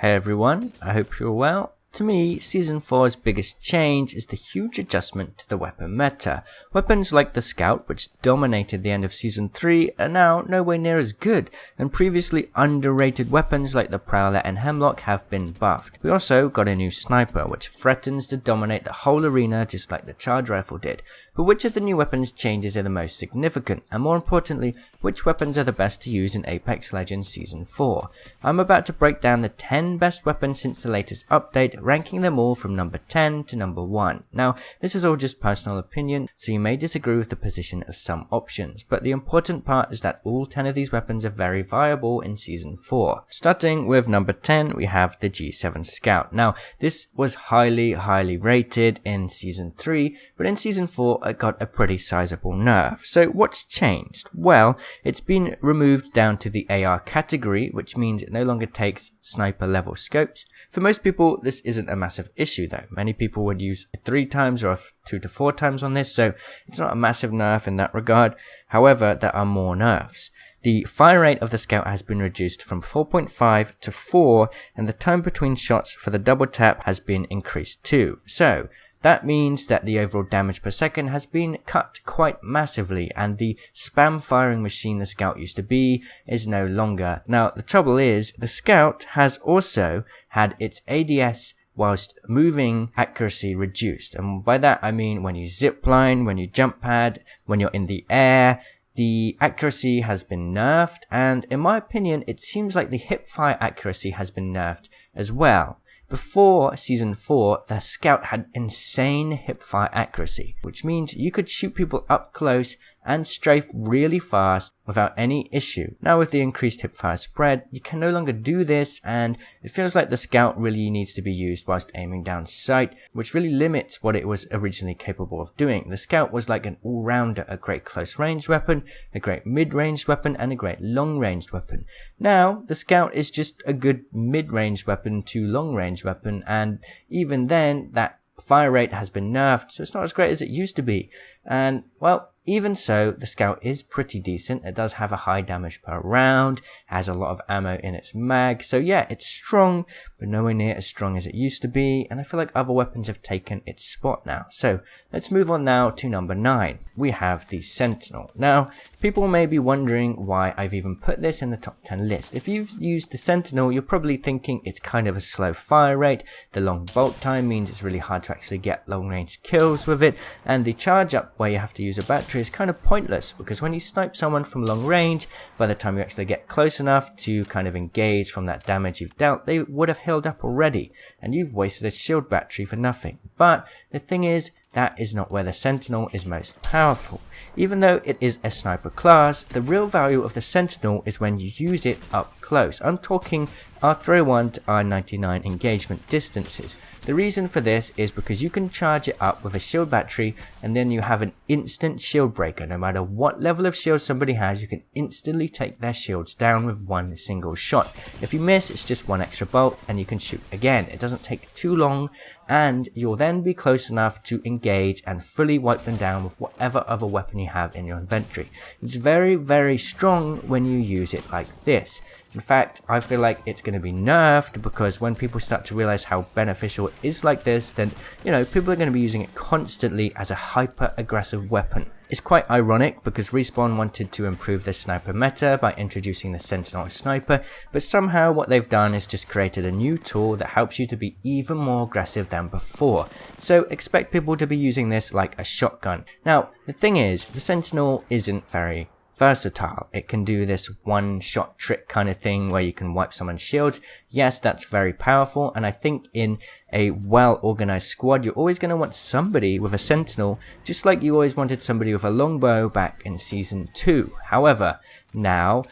Hey everyone, I hope you're well. To me, Season 4's biggest change is the huge adjustment to the weapon meta. Weapons like the Scout, which dominated the end of Season 3, are now nowhere near as good, and previously underrated weapons like the Prowler and Hemlock have been buffed. We also got a new Sniper, which threatens to dominate the whole arena just like the Charge Rifle did. But which of the new weapons changes are the most significant, and more importantly, which weapons are the best to use in Apex Legends Season 4? I'm about to break down the 10 best weapons since the latest update, ranking them all from number 10 to number 1. Now, this is all just personal opinion, so you may disagree with the position of some options, but the important part is that all 10 of these weapons are very viable in Season 4. Starting with number 10, we have the G7 Scout. Now, this was highly rated in Season 3, but in Season 4 it got a pretty sizable nerf. So what's changed? Well, it's been removed down to the AR category, which means it no longer takes sniper level scopes. For most people, this isn't a massive issue though. Many people would use 3 times or 2 to 4 times on this, so it's not a massive nerf in that regard. However, there are more nerfs. The fire rate of the Scout has been reduced from 4.5 to 4, and the time between shots for the double tap has been increased too. So that means that the overall damage per second has been cut quite massively, and the spam firing machine the Scout used to be is no longer. Now, the trouble is, the Scout has also had its ADS whilst moving accuracy reduced. And by that I mean when you zipline, when you jump pad, when you're in the air, the accuracy has been nerfed, and in my opinion, it seems like the hipfire accuracy has been nerfed as well. Before Season 4, the Scout had insane hipfire accuracy, which means you could shoot people up close and strafe really fast without any issue. Now with the increased hipfire spread, you can no longer do this, and it feels like the Scout really needs to be used whilst aiming down sight, which really limits what it was originally capable of doing. The Scout was like an all-rounder, a great close-range weapon, a great mid-range weapon, and a great long-range weapon. Now, the Scout is just a good mid-range weapon to long-range weapon, and even then, that fire rate has been nerfed, so it's not as great as it used to be. And, well, even so, the Scout is pretty decent. It does have a high damage per round, has a lot of ammo in its mag, so yeah, it's strong, but nowhere near as strong as it used to be, and I feel like other weapons have taken its spot now. So, let's move on now to number 9. We have the Sentinel. Now, people may be wondering why I've even put this in the top 10 list. If you've used the Sentinel, you're probably thinking it's kind of a slow fire rate, the long bolt time means it's really hard to actually get long range kills with it, and the charge up where you have to use a battery is kind of pointless, because when you snipe someone from long range, by the time you actually get close enough to kind of engage from that damage you've dealt, they would have healed up already, and you've wasted a shield battery for nothing. But the thing is, that is not where the Sentinel is most powerful. Even though it is a sniper class, the real value of the Sentinel is when you use it up close. I'm talking R301 to R99 engagement distances. The reason for this is because you can charge it up with a shield battery, and then you have an instant shield breaker. No matter what level of shield somebody has, you can instantly take their shields down with one single shot. If you miss, it's just one extra bolt and you can shoot again. It doesn't take too long, and you'll then be close enough to engage and fully wipe them down with whatever other weapon you have in your inventory. It's very strong when you use it like this. In fact, I feel like it's going to be nerfed, because when people start to realize how beneficial it is like this, then, people are going to be using it constantly as a hyper-aggressive weapon. It's quite ironic, because Respawn wanted to improve the sniper meta by introducing the Sentinel Sniper, but somehow what they've done is just created a new tool that helps you to be even more aggressive than before. So expect people to be using this like a shotgun. Now, the thing is, the Sentinel isn't very versatile. It can do this one-shot trick kind of thing where you can wipe someone's shields. Yes, that's very powerful, and I think in a well-organized squad, you're always going to want somebody with a Sentinel, just like you always wanted somebody with a longbow back in Season 2. However, now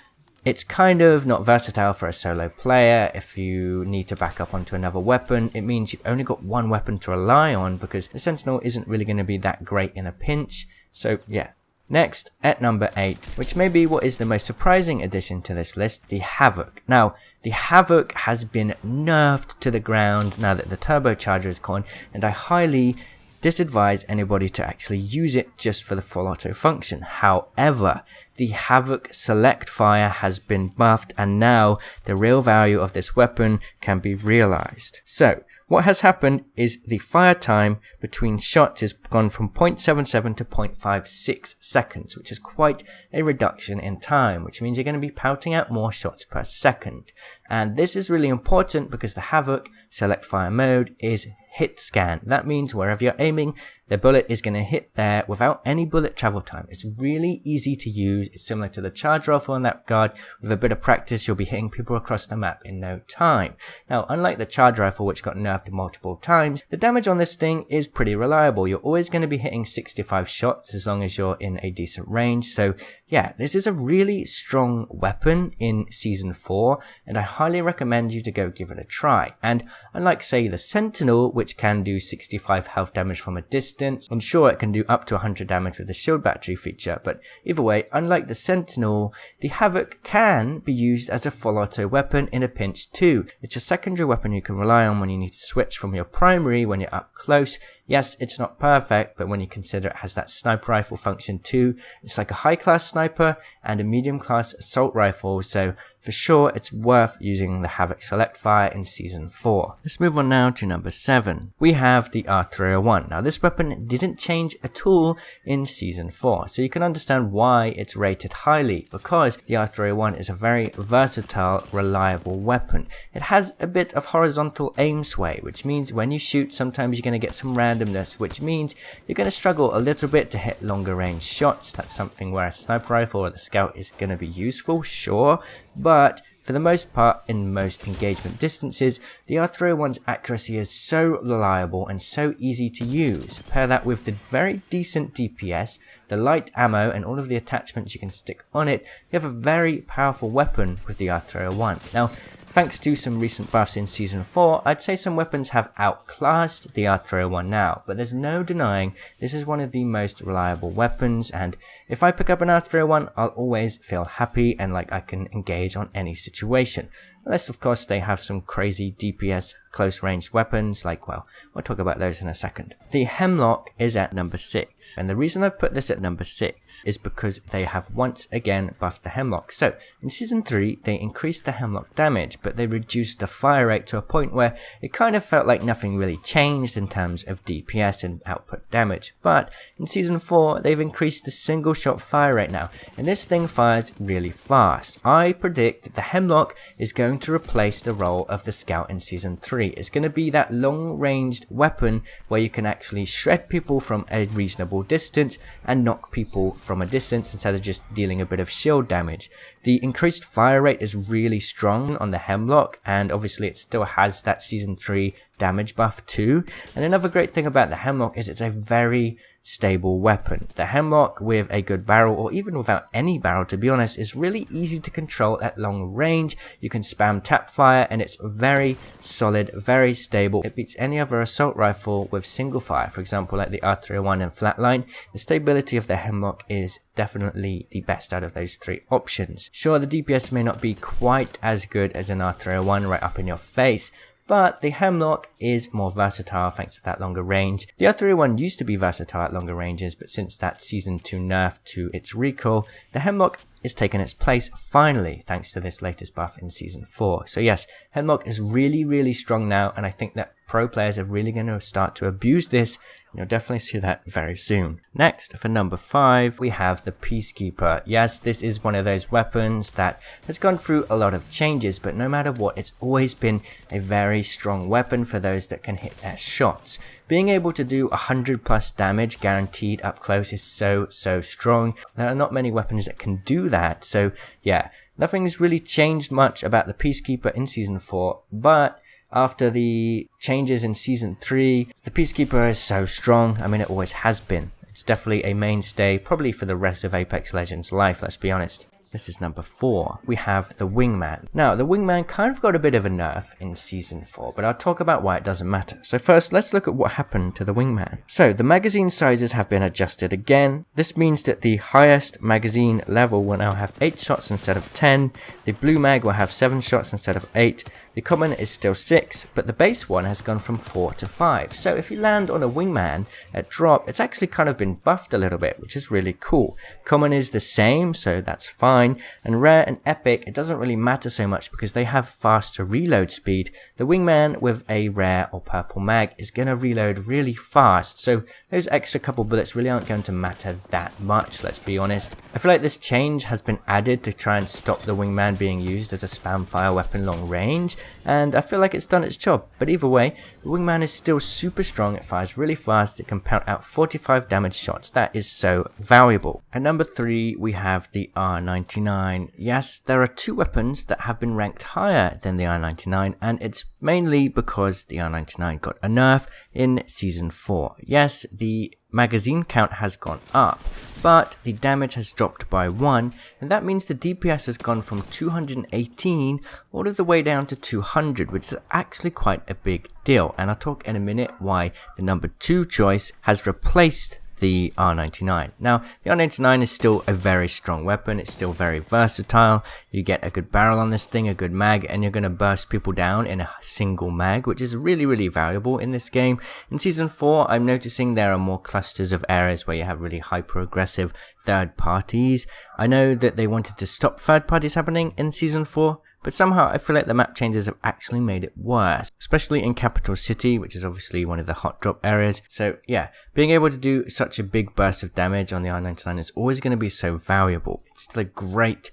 it's kind of not versatile for a solo player. If you need to back up onto another weapon, it means you've only got one weapon to rely on, because the Sentinel isn't really going to be that great in a pinch. So yeah. Next, at number 8, which may be what is the most surprising addition to this list, the Havoc. Now, the Havoc has been nerfed to the ground now that the turbocharger is gone, and I highly disadvise anybody to actually use it just for the full auto function. However, the Havoc select fire has been buffed, and now the real value of this weapon can be realized. So what has happened is the fire time between shots has gone from 0.77 to 0.56 seconds, which is quite a reduction in time, which means you're going to be pouting out more shots per second. And this is really important because the Havoc select fire mode is hit scan. That means wherever you're aiming, the bullet is going to hit there without any bullet travel time. It's really easy to use. It's similar to the charge rifle in that regard. With a bit of practice, you'll be hitting people across the map in no time. Now, unlike the charge rifle, which got nerfed multiple times, the damage on this thing is pretty reliable. You're always going to be hitting 65 shots as long as you're in a decent range. So yeah, this is a really strong weapon in Season 4, and I highly recommend you to go give it a try. And unlike, say, the Sentinel, which can do 65 health damage from a distance, and sure, it can do up to 100 damage with the shield battery feature, but either way, unlike the Sentinel, the Havoc can be used as a full auto weapon in a pinch too. It's a secondary weapon you can rely on when you need to switch from your primary when you're up close. Yes, it's not perfect, but when you consider it has that sniper rifle function too, it's like a high-class sniper and a medium-class assault rifle, so for sure it's worth using the Havoc select fire in Season 4. Let's move on now to number 7. We have the R301. Now this weapon didn't change at all in Season 4, so you can understand why it's rated highly, because the R301 is a very versatile, reliable weapon. It has a bit of horizontal aim sway, which means when you shoot, sometimes you're going to get some randomness, which means you're going to struggle a little bit to hit longer range shots. That's something where a sniper rifle or the scout is going to be useful, sure, but for the most part, in most engagement distances, the R301's accuracy is so reliable and so easy to use. Pair that with the very decent DPS, the light ammo, and all of the attachments you can stick on it, you have a very powerful weapon with the R301. Now, thanks to some recent buffs in Season 4, I'd say some weapons have outclassed the R301 now, but there's no denying this is one of the most reliable weapons, and if I pick up an R301, I'll always feel happy and like I can engage on any situation. Unless, of course, they have some crazy DPS close-ranged weapons, like, well, we'll talk about those in a second. The Hemlock is at number 6, and the reason I've put this at number 6 is because they have once again buffed the Hemlock. So, in Season 3, they increased the Hemlock damage, but they reduced the fire rate to a point where it kind of felt like nothing really changed in terms of DPS and output damage. But in Season 4, they've increased the single-shot fire rate now, and this thing fires really fast. I predict that the Hemlock is going to replace the role of the Scout in Season 3. It's going to be that long-ranged weapon where you can actually shred people from a reasonable distance and knock people from a distance instead of just dealing a bit of shield damage. The increased fire rate is really strong on the Hemlock, and obviously it still has that Season 3 damage buff too. And another great thing about the Hemlock is it's a very stable weapon. The Hemlock with a good barrel, or even without any barrel to be honest, is really easy to control at long range. You can spam tap fire and it's very solid, very stable. It beats any other assault rifle with single fire, for example like the R301 and Flatline. The stability of the Hemlock is definitely the best out of those three options. Sure, the DPS may not be quite as good as an R301 right up in your face, but the Hemlock is more versatile thanks to that longer range. The R301 used to be versatile at longer ranges, but since that Season 2 nerf to its recoil, the Hemlock is taking its place finally thanks to this latest buff in Season 4. So yes, Hemlock is really, really strong now, and I think that pro players are really going to start to abuse this, and you'll definitely see that very soon. Next, for number 5, we have the Peacekeeper. Yes, this is one of those weapons that has gone through a lot of changes, but no matter what, it's always been a very strong weapon for those that can hit their shots. Being able to do 100 plus damage guaranteed up close is so strong. There are not many weapons that can do that, so yeah, nothing's really changed much about the Peacekeeper in Season 4, but after the changes in Season 3, the Peacekeeper is so strong. I mean, it always has been. It's definitely a mainstay, probably for the rest of Apex Legends life, let's be honest. This is number 4. We have the Wingman. Now, the Wingman kind of got a bit of a nerf in Season 4, but I'll talk about why it doesn't matter. So first, let's look at what happened to the Wingman. So, the magazine sizes have been adjusted again. This means that the highest magazine level will now have 8 shots instead of 10. The blue mag will have 7 shots instead of 8. The common is still 6, but the base one has gone from 4 to 5. So if you land on a wingman at drop, it's actually kind of been buffed a little bit, which is really cool. Common is the same, so that's fine. And rare and epic, it doesn't really matter so much because they have faster reload speed. The wingman with a rare or purple mag is going to reload really fast, so those extra couple bullets really aren't going to matter that much, let's be honest. I feel like this change has been added to try and stop the wingman being used as a spam fire weapon long range, and I feel like it's done its job. But either way, the wingman is still super strong, it fires really fast, it can pound out 45 damage shots. That is so valuable. At number 3 we have the R99. Yes, there are 2 weapons that have been ranked higher than the R99, and it's mainly because the R99 got a nerf in Season 4. Yes, the magazine count has gone up, but the damage has dropped by 1, and that means the DPS has gone from 218 all of the way down to 200, which is actually quite a big deal, and I'll talk in a minute why the number 2 choice has replaced the R99. Now, the R99 is still a very strong weapon, it's still very versatile. You get a good barrel on this thing, a good mag, and you're going to burst people down in a single mag, which is really valuable in this game. In Season 4, I'm noticing there are more clusters of areas where you have really hyper-aggressive third parties. I know that they wanted to stop third parties happening in Season 4, but somehow I feel like the map changes have actually made it worse, especially in Capital City, which is obviously one of the hot drop areas. So yeah, being able to do such a big burst of damage on the R99 is always going to be so valuable. It's still a great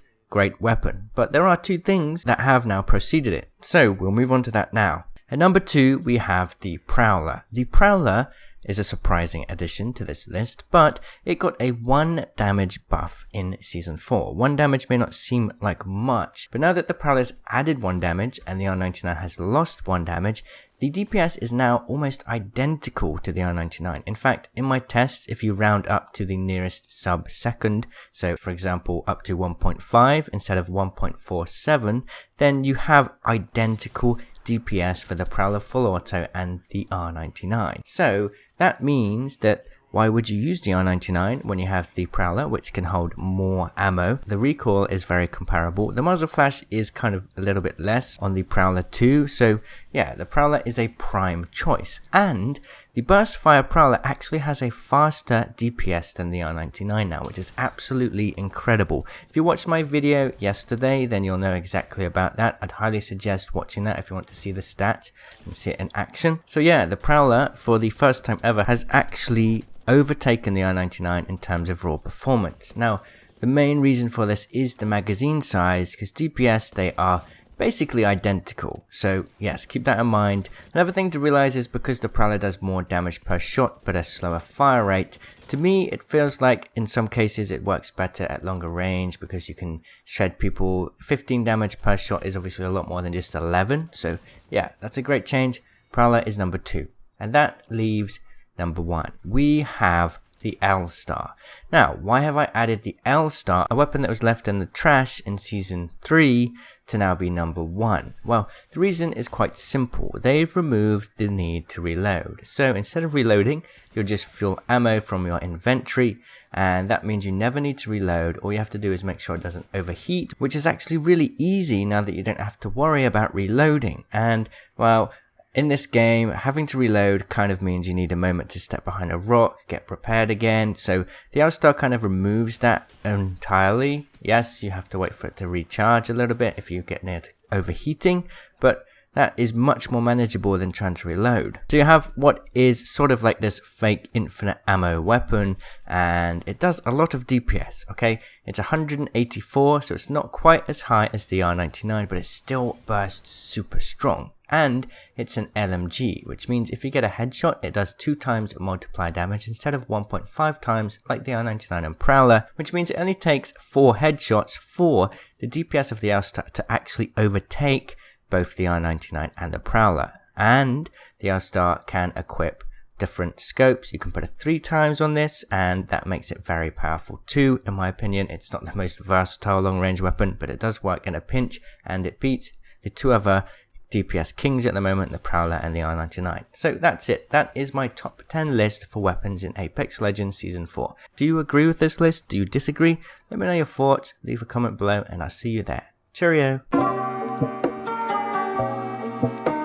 weapon, but there are 2 things that have now preceded it, so we'll move on to that now. At number 2 we have the Prowler. The Prowler is a surprising addition to this list, but it got a 1 damage buff in Season 4. 1 damage may not seem like much, but now that the Prowler's added 1 damage and the R99 has lost 1 damage, the DPS is now almost identical to the R99. In fact, in my tests, if you round up to the nearest sub-second, so for example up to 1.5 instead of 1.47, then you have identical DPS for the Prowler full auto and the R99. So that means that why would you use the R99 when you have the Prowler, which can hold more ammo? The recoil is very comparable. The muzzle flash is kind of a little bit less on the Prowler too. So yeah, the Prowler is a prime choice. And the burst fire Prowler actually has a faster DPS than the R99 now, which is absolutely incredible. If you watched my video yesterday, then you'll know exactly about that. I'd highly suggest watching that if you want to see the stats and see it in action. So yeah, the Prowler for the first time ever has actually overtaken the R99 in terms of raw performance. Now, the main reason for this is the magazine size, because DPS, they are basically identical. So yes, keep that in mind. Another thing to realize is because the Prowler does more damage per shot but a slower fire rate, to me it feels like in some cases it works better at longer range because you can shred people. 15 damage per shot is obviously a lot more than just 11. So yeah, that's a great change. Prowler is number 2. And that leaves number 1. We have the Owlstar. Now, why have I added the Owlstar, a weapon that was left in the trash in Season 3, to now be number 1? Well, the reason is quite simple. They've removed the need to reload. So instead of reloading, you'll just fuel ammo from your inventory, and that means you never need to reload. All you have to do is make sure it doesn't overheat, which is actually really easy now that you don't have to worry about reloading. And, well, in this game, having to reload kind of means you need a moment to step behind a rock, get prepared again. So the Owlstar kind of removes that entirely. Yes, you have to wait for it to recharge a little bit if you get near to overheating, but that is much more manageable than trying to reload. So you have what is sort of like this fake infinite ammo weapon, and it does a lot of DPS, okay? It's 184, so it's not quite as high as the R99, but it still bursts super strong. And it's an LMG, which means if you get a headshot, it does 2 times multiplier damage instead of 1.5 times like the R99 and Prowler, which means it only takes 4 headshots for the DPS of the Owlstar to actually overtake both the R99 and the Prowler. And the Owlstar can equip different scopes. You can put it 3 times on this, and that makes it very powerful too. In my opinion, it's not the most versatile long range weapon, but it does work in a pinch, and it beats the 2 other DPS kings at the moment, the Prowler and the R99. So that's it. That is my top 10 list for weapons in Apex Legends Season 4. Do you agree with this list? Do you disagree? Let me know your thoughts. Leave a comment below and I'll see you there. Cheerio! you.